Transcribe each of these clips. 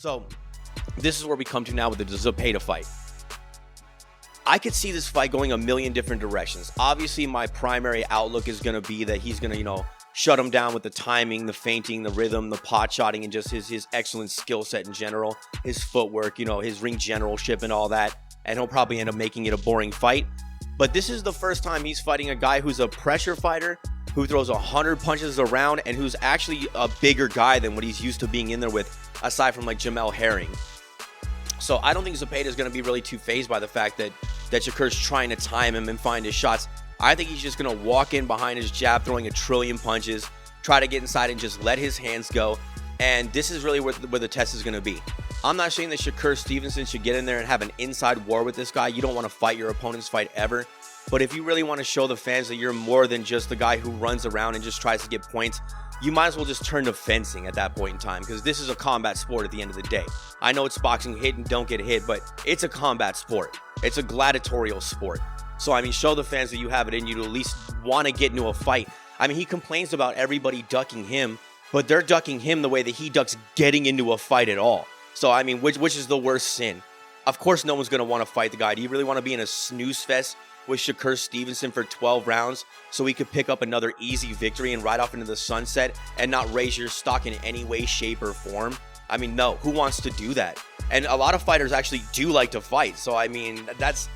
So this is where we come to now with the Zepeda fight. I could see this fight going a million different directions. Obviously, my primary outlook is going to be that he's going to, shut him down with the timing, the feinting, the rhythm, the pot shotting, and just his excellent skill set in general, his footwork, his ring generalship and all that. And he'll probably end up making it a boring fight. But this is the first time he's fighting a guy who's a pressure fighter, who throws 100 punches around, and who's actually a bigger guy than what he's used to being in there with, aside from like Jamel Herring. So I don't think Zepeda is going to be really too fazed by the fact that Shakur's trying to time him and find his shots. I think he's just going to walk in behind his jab, throwing a trillion punches, try to get inside and just let his hands go. And this is really where the test is going to be. I'm not saying that Shakur Stevenson should get in there and have an inside war with this guy. You don't want to fight your opponent's fight ever. But if you really want to show the fans that you're more than just the guy who runs around and just tries to get points, you might as well just turn to fencing at that point in time, because this is a combat sport at the end of the day. I know it's boxing, hit and don't get hit, but it's a combat sport. It's a gladiatorial sport. So, show the fans that you have it in you to at least want to get into a fight. He complains about everybody ducking him, but they're ducking him the way that he ducks getting into a fight at all. So, which is the worst sin? Of course, no one's going to want to fight the guy. Do you really want to be in a snooze fest with Shakur Stevenson for 12 rounds so he could pick up another easy victory and ride off into the sunset and not raise your stock in any way, shape, or form? No. Who wants to do that? And a lot of fighters actually do like to fight. So, that's...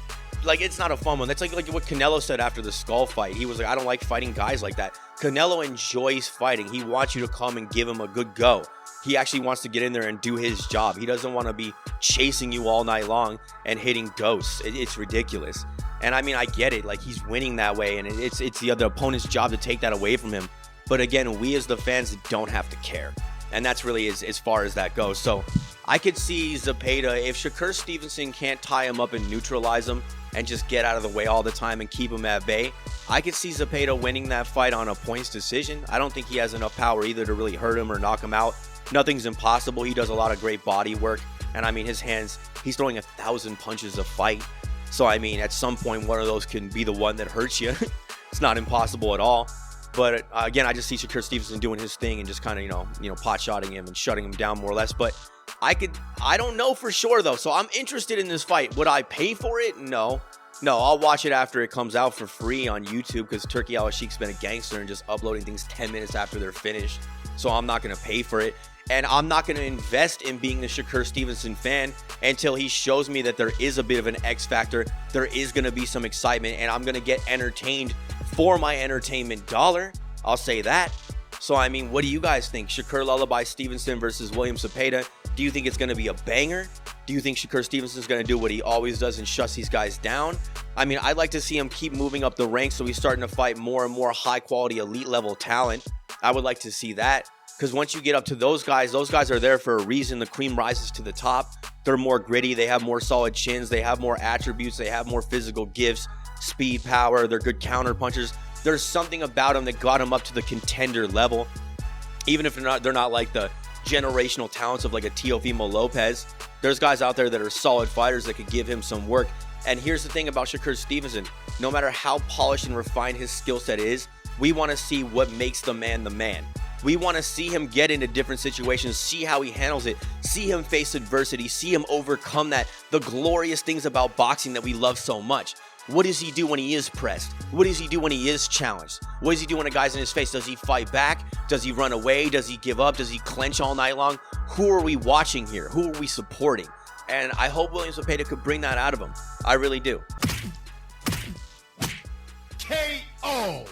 it's not a fun one. That's like what Canelo said after the Skull fight. He was like, I don't like fighting guys like that. Canelo enjoys fighting. He wants you to come and give him a good go. He actually wants to get in there and do his job. He doesn't want to be chasing you all night long and hitting ghosts. It's ridiculous. And I get it. He's winning that way, and it's the other opponent's job to take that away from him. But again, we as the fans don't have to care. And that's really as far as that goes. So I could see Zepeda, if Shakur Stevenson can't tie him up and neutralize him and just get out of the way all the time and keep him at bay, I could see Zepeda winning that fight on a points decision. I don't think he has enough power either to really hurt him or knock him out. Nothing's impossible. He does a lot of great body work. And his hands, he's throwing 1,000 punches a fight. So, at some point, one of those can be the one that hurts you. It's not impossible at all. But again, I just see Shakur Stevenson doing his thing and just kind of, pot shotting him and shutting him down more or less. But I don't know for sure though. So I'm interested in this fight. Would I pay for it? No, I'll watch it after it comes out for free on YouTube, because Turki Al-Ashik's been a gangster and just uploading things 10 minutes after they're finished. So I'm not going to pay for it. And I'm not going to invest in being the Shakur Stevenson fan until he shows me that there is a bit of an X factor. There is going to be some excitement, and I'm going to get entertained for my entertainment dollar. I'll say that. So, what do you guys think? Shakur Lullaby Stevenson versus William Zepeda. Do you think it's going to be a banger? Do you think Shakur Stevenson's going to do what he always does and shuts these guys down? I'd like to see him keep moving up the ranks so he's starting to fight more and more high-quality, elite-level talent. I would like to see that. Because once you get up to those guys are there for a reason. The cream rises to the top. They're more gritty. They have more solid chins. They have more attributes. They have more physical gifts, speed, power. They're good counter punchers. There's something about them that got them up to the contender level. Even if they're not like the generational talents of like a Teofimo Lopez. There's guys out there that are solid fighters that could give him some work. And here's the thing about Shakur Stevenson. No matter how polished and refined his skill set is, we want to see what makes the man the man. We want to see him get into different situations, see how he handles it, see him face adversity, see him overcome that, the glorious things about boxing that we love so much. What does he do when he is pressed? What does he do when he is challenged? What does he do when a guy's in his face? Does he fight back? Does he run away? Does he give up? Does he clench all night long? Who are we watching here? Who are we supporting? And I hope William Zepeda could bring that out of him. I really do. KO.